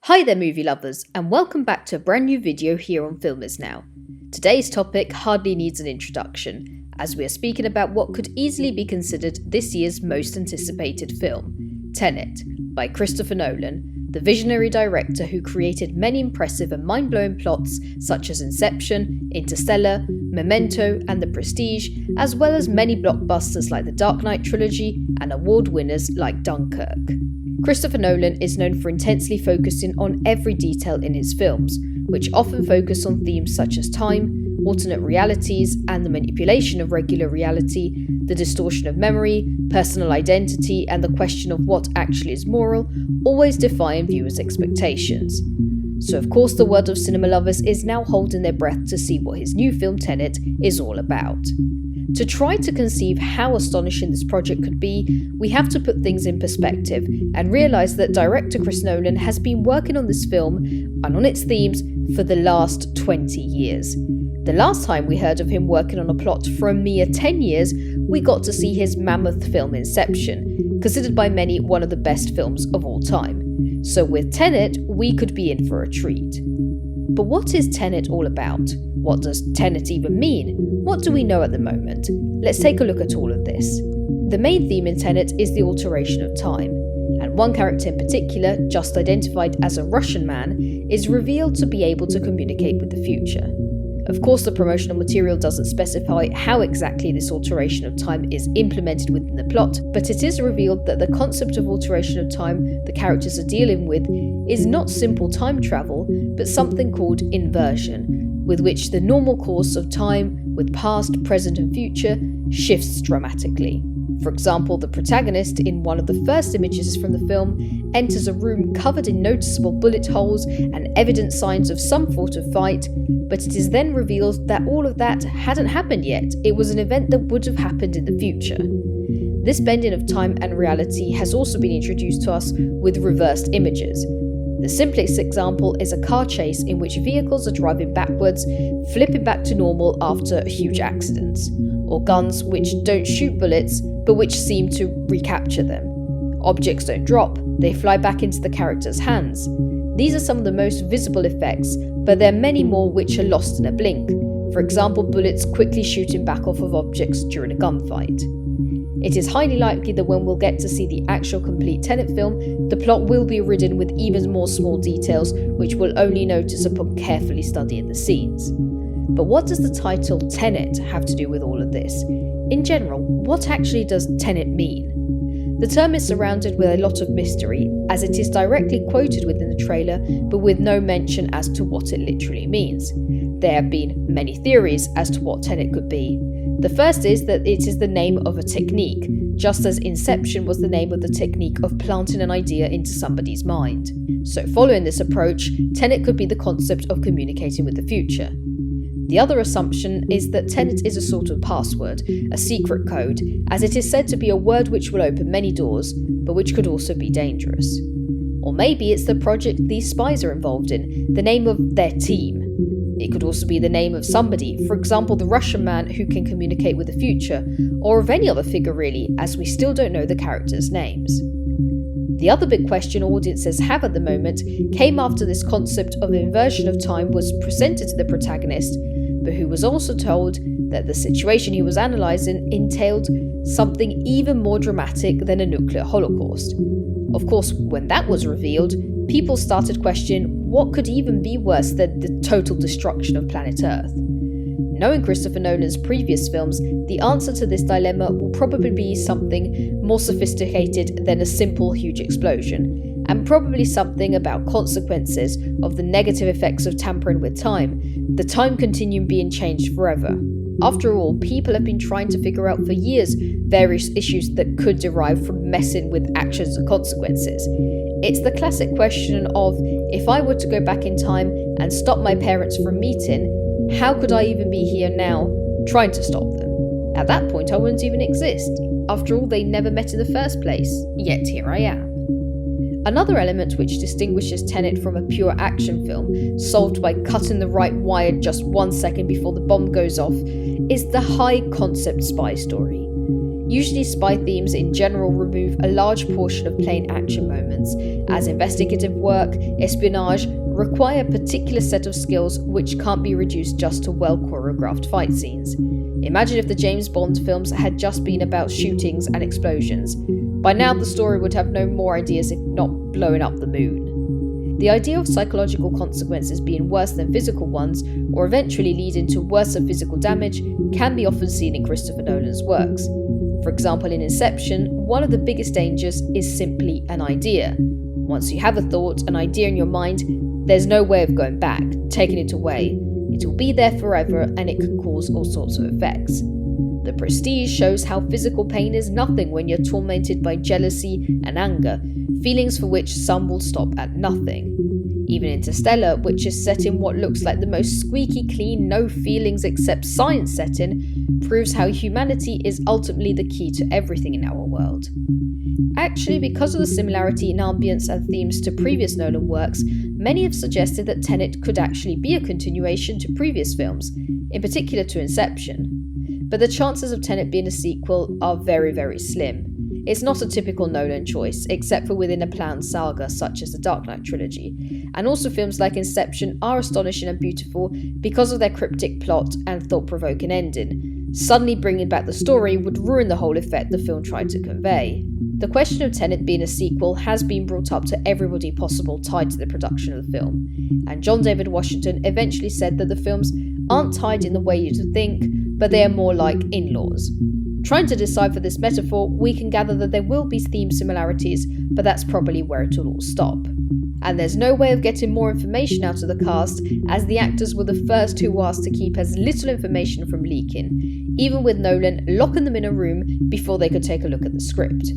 Hi there movie lovers, and welcome back to a brand new video here on FilmIsNow. Today's topic hardly needs an introduction, as we are speaking about what could easily be considered this year's most anticipated film, Tenet, by Christopher Nolan, the visionary director who created many impressive and mind-blowing plots such as Inception, Interstellar, Memento and The Prestige, as well as many blockbusters like the Dark Knight trilogy and award winners like Dunkirk. Christopher Nolan is known for intensely focusing on every detail in his films, which often focus on themes such as time, alternate realities, and the manipulation of regular reality, the distortion of memory, personal identity, and the question of what actually is moral, always defying viewers' expectations. So of course the world of cinema lovers is now holding their breath to see what his new film Tenet is all about. To try to conceive how astonishing this project could be, we have to put things in perspective and realise that director Chris Nolan has been working on this film and on its themes for the last 20 years. The last time we heard of him working on a plot for a mere 10 years, we got to see his mammoth film Inception, considered by many one of the best films of all time. So with Tenet, we could be in for a treat. But what is Tenet all about? What does Tenet even mean? What do we know at the moment? Let's take a look at all of this. The main theme in Tenet is the alteration of time, and one character in particular, just identified as a Russian man, is revealed to be able to communicate with the future. Of course, the promotional material doesn't specify how exactly this alteration of time is implemented within the plot, but it is revealed that the concept of alteration of time the characters are dealing with is not simple time travel, but something called inversion, with which the normal course of time, with past, present and future, shifts dramatically. For example, the protagonist in one of the first images from the film enters a room covered in noticeable bullet holes and evident signs of some sort of fight, but it is then revealed that all of that hadn't happened yet. It was an event that would have happened in the future. This bending of time and reality has also been introduced to us with reversed images. The simplest example is a car chase in which vehicles are driving backwards, flipping back to normal after huge accidents, or guns which don't shoot bullets but which seem to recapture them. Objects don't drop, they fly back into the character's hands. These are some of the most visible effects, but there are many more which are lost in a blink. For example, bullets quickly shooting back off of objects during a gunfight. It is highly likely that when we'll get to see the actual complete Tenet film, the plot will be ridden with even more small details which we'll only notice upon carefully studying the scenes. But what does the title Tenet have to do with all of this? In general, what actually does Tenet mean? The term is surrounded with a lot of mystery, as it is directly quoted within the trailer, but with no mention as to what it literally means. There have been many theories as to what Tenet could be. The first is that it is the name of a technique, just as Inception was the name of the technique of planting an idea into somebody's mind. So following this approach, Tenet could be the concept of communicating with the future. The other assumption is that Tenet is a sort of password, a secret code, as it is said to be a word which will open many doors, but which could also be dangerous. Or maybe it's the project these spies are involved in, the name of their team. It could also be the name of somebody, for example the Russian man who can communicate with the future, or of any other figure really, as we still don't know the characters' names. The other big question audiences have at the moment came after this concept of inversion of time was presented to the protagonist, but who was also told that the situation he was analysing entailed something even more dramatic than a nuclear holocaust. Of course, when that was revealed, people started questioning what could even be worse than the total destruction of planet Earth. Knowing Christopher Nolan's previous films, the answer to this dilemma will probably be something more sophisticated than a simple huge explosion, and probably something about consequences of the negative effects of tampering with time, the time continuum being changed forever. After all, people have been trying to figure out for years various issues that could derive from messing with actions and consequences. It's the classic question of, if I were to go back in time and stop my parents from meeting, how could I even be here now, trying to stop them? At that point I wouldn't even exist. After all, they never met in the first place, yet here I am. Another element which distinguishes Tenet from a pure action film, solved by cutting the right wire just 1 second before the bomb goes off, is the high concept spy story. Usually spy themes in general remove a large portion of plain action moments, as investigative work, espionage, require a particular set of skills which can't be reduced just to well-choreographed fight scenes. Imagine if the James Bond films had just been about shootings and explosions. By now the story would have no more ideas if not blowing up the moon. The idea of psychological consequences being worse than physical ones, or eventually leading to worse physical damage, can be often seen in Christopher Nolan's works. For example, in Inception, one of the biggest dangers is simply an idea. Once you have a thought, an idea in your mind, there's no way of going back, taking it away. It will be there forever and it can cause all sorts of effects. The Prestige shows how physical pain is nothing when you're tormented by jealousy and anger, feelings for which some will stop at nothing. Even Interstellar, which is set in what looks like the most squeaky clean, no feelings except science setting, proves how humanity is ultimately the key to everything in our world. Actually, because of the similarity in ambience and themes to previous Nolan works, many have suggested that Tenet could actually be a continuation to previous films, in particular to Inception. But the chances of Tenet being a sequel are very, very slim. It's not a typical Nolan choice, except for within a planned saga such as the Dark Knight trilogy, and also films like Inception are astonishing and beautiful because of their cryptic plot and thought-provoking ending. Suddenly bringing back the story would ruin the whole effect the film tried to convey. The question of Tenet being a sequel has been brought up to everybody possible tied to the production of the film, and John David Washington eventually said that the films aren't tied in the way you'd think, but they are more like in-laws. Trying to decipher this metaphor, we can gather that there will be theme similarities, but that's probably where it will all stop. And there's no way of getting more information out of the cast, as the actors were the first who were asked to keep as little information from leaking, even with Nolan locking them in a room before they could take a look at the script.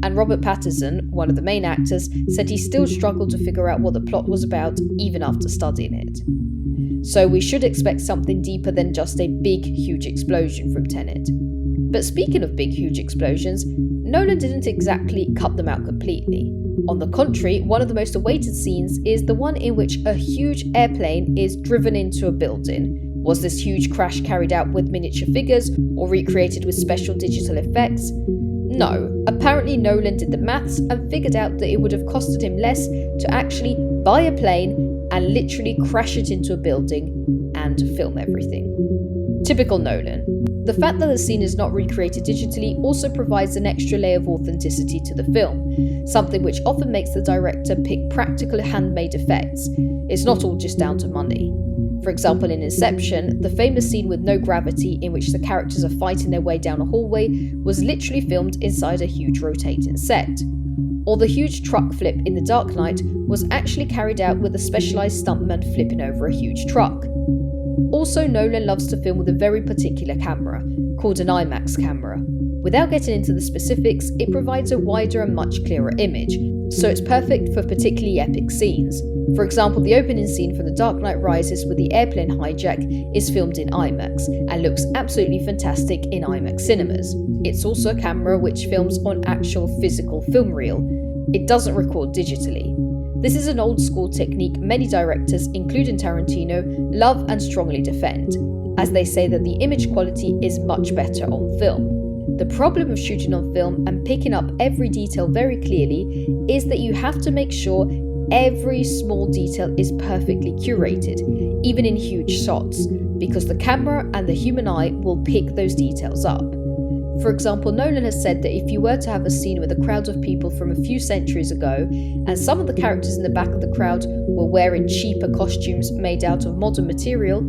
And Robert Pattinson, one of the main actors, said he still struggled to figure out what the plot was about even after studying it. So we should expect something deeper than just a big, huge explosion from Tenet. But speaking of big, huge explosions, Nolan didn't exactly cut them out completely. On the contrary, one of the most awaited scenes is the one in which a huge airplane is driven into a building. Was this huge crash carried out with miniature figures or recreated with special digital effects? No, apparently Nolan did the maths and figured out that it would have costed him less to actually buy a plane and literally crash it into a building and film everything. Typical Nolan. The fact that the scene is not recreated digitally also provides an extra layer of authenticity to the film, something which often makes the director pick practical handmade effects. It's not all just down to money. For example, in Inception, the famous scene with no gravity in which the characters are fighting their way down a hallway was literally filmed inside a huge rotating set. Or the huge truck flip in The Dark Knight was actually carried out with a specialised stuntman flipping over a huge truck. Also, Nolan loves to film with a very particular camera, called an IMAX camera. Without getting into the specifics, it provides a wider and much clearer image, so it's perfect for particularly epic scenes. For example, the opening scene from The Dark Knight Rises with the airplane hijack is filmed in IMAX and looks absolutely fantastic in IMAX cinemas. It's also a camera which films on actual physical film reel. It doesn't record digitally. This is an old school technique many directors, including Tarantino, love and strongly defend, as they say that the image quality is much better on film. The problem of shooting on film and picking up every detail very clearly is that you have to make sure every small detail is perfectly curated, even in huge shots, because the camera and the human eye will pick those details up. For example, Nolan has said that if you were to have a scene with a crowd of people from a few centuries ago, and some of the characters in the back of the crowd were wearing cheaper costumes made out of modern material,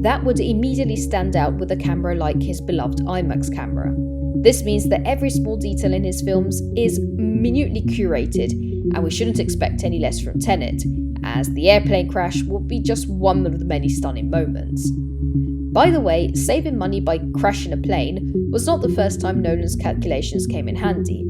that would immediately stand out with a camera like his beloved IMAX camera. This means that every small detail in his films is minutely curated, and we shouldn't expect any less from Tenet, as the airplane crash will be just one of the many stunning moments. By the way, saving money by crashing a plane was not the first time Nolan's calculations came in handy,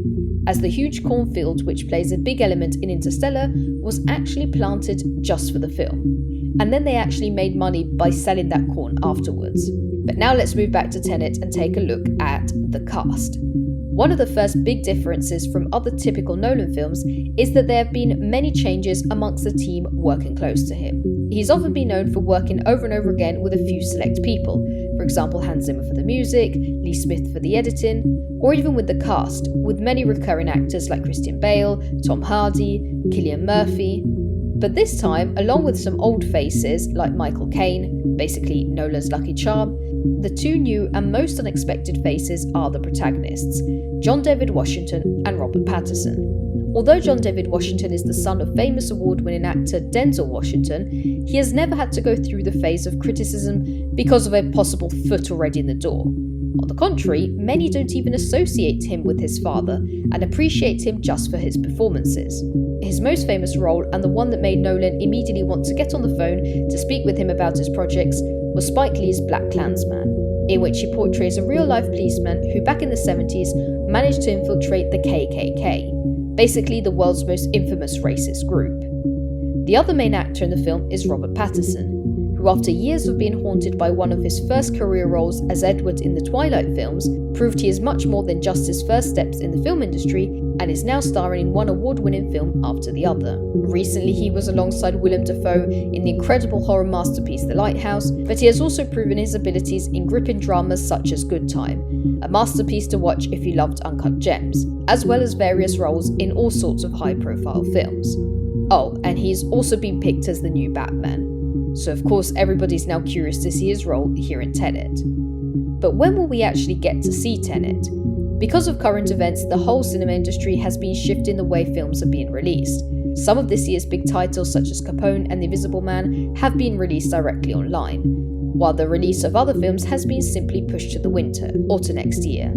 as the huge cornfield, which plays a big element in Interstellar, was actually planted just for the film. And then they actually made money by selling that corn afterwards. But now let's move back to Tenet and take a look at the cast. One of the first big differences from other typical Nolan films is that there have been many changes amongst the team working close to him. He's often been known for working over and over again with a few select people, for example Hans Zimmer for the music, Lee Smith for the editing, or even with the cast, with many recurring actors like Christian Bale, Tom Hardy, Cillian Murphy. But this time, along with some old faces like Michael Caine, basically Nolan's lucky charm, the two new and most unexpected faces are the protagonists, John David Washington and Robert Pattinson. Although John David Washington is the son of famous award-winning actor Denzel Washington, he has never had to go through the phase of criticism because of a possible foot already in the door. On the contrary, many don't even associate him with his father and appreciate him just for his performances. His most famous role, and the one that made Nolan immediately want to get on the phone to speak with him about his projects, was Spike Lee's Black Klansman, in which he portrays a real-life policeman who back in the 70s managed to infiltrate the KKK, basically the world's most infamous racist group. The other main actor in the film is Robert Pattinson, who after years of being haunted by one of his first career roles as Edward in the Twilight films, proved he is much more than just his first steps in the film industry and is now starring in one award-winning film after the other. Recently he was alongside Willem Dafoe in the incredible horror masterpiece The Lighthouse, but he has also proven his abilities in gripping dramas such as Good Time, a masterpiece to watch if you loved Uncut Gems, as well as various roles in all sorts of high-profile films. Oh, and he's also been picked as the new Batman. So of course everybody's now curious to see his role here in Tenet. But when will we actually get to see Tenet? Because of current events, the whole cinema industry has been shifting the way films are being released. Some of this year's big titles such as Capone and The Invisible Man have been released directly online, while the release of other films has been simply pushed to the winter or to next year.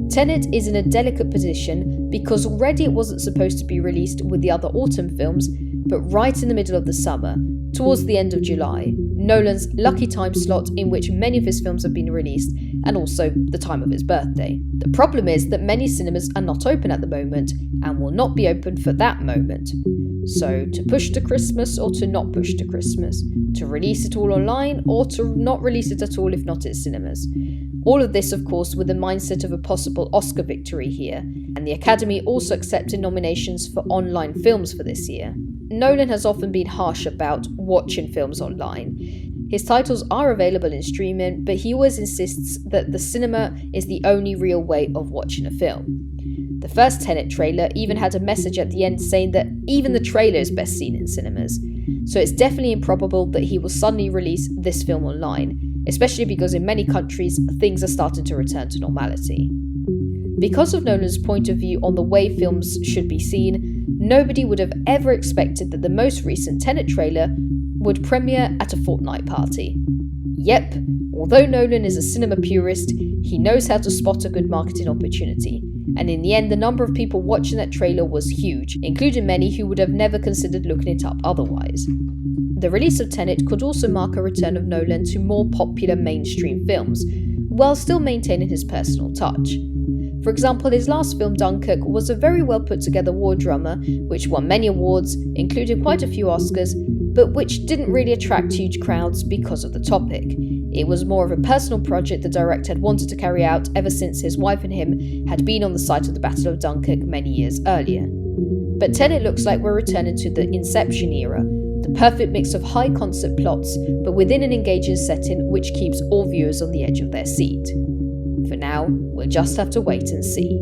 Tenet is in a delicate position because already it wasn't supposed to be released with the other autumn films, but right in the middle of the summer, towards the end of July, Nolan's lucky time slot in which many of his films have been released, and also the time of his birthday. The problem is that many cinemas are not open at the moment and will not be open for that moment. So to push to Christmas or to not push to Christmas, to release it all online or to not release it at all if not at cinemas. All of this, of course, with the mindset of a possible Oscar victory here, and the Academy also accepted nominations for online films for this year. Nolan has often been harsh about watching films online. His titles are available in streaming, but he always insists that the cinema is the only real way of watching a film. The first Tenet trailer even had a message at the end saying that even the trailer is best seen in cinemas. So it's definitely improbable that he will suddenly release this film online, especially because in many countries things are starting to return to normality. Because of Nolan's point of view on the way films should be seen, nobody would have ever expected that the most recent Tenet trailer would premiere at a Fortnite party. Yep, although Nolan is a cinema purist, he knows how to spot a good marketing opportunity, and in the end the number of people watching that trailer was huge, including many who would have never considered looking it up otherwise. The release of Tenet could also mark a return of Nolan to more popular mainstream films, while still maintaining his personal touch. For example, his last film Dunkirk was a very well put together war drama which won many awards, including quite a few Oscars, but which didn't really attract huge crowds because of the topic. It was more of a personal project the director had wanted to carry out ever since his wife and him had been on the site of the Battle of Dunkirk many years earlier. But Tenet looks like we're returning to the Inception era, the perfect mix of high concept plots, but within an engaging setting which keeps all viewers on the edge of their seat. For now, we'll just have to wait and see.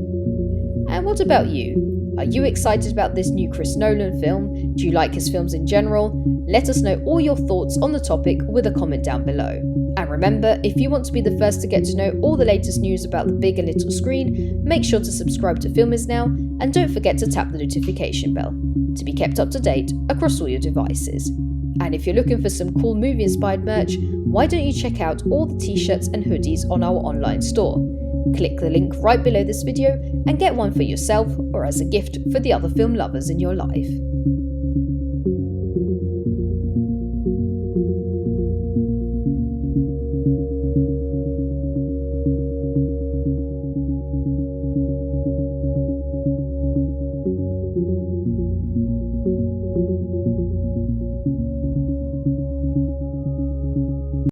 And what about you? Are you excited about this new Chris Nolan film? Do you like his films in general? Let us know all your thoughts on the topic with a comment down below. And remember, if you want to be the first to get to know all the latest news about the big and little screen, make sure to subscribe to FilmIsNow and don't forget to tap the notification bell to be kept up to date across all your devices. And if you're looking for some cool movie-inspired merch, why don't you check out all the t-shirts and hoodies on our online store? Click the link right below this video and get one for yourself or as a gift for the other film lovers in your life.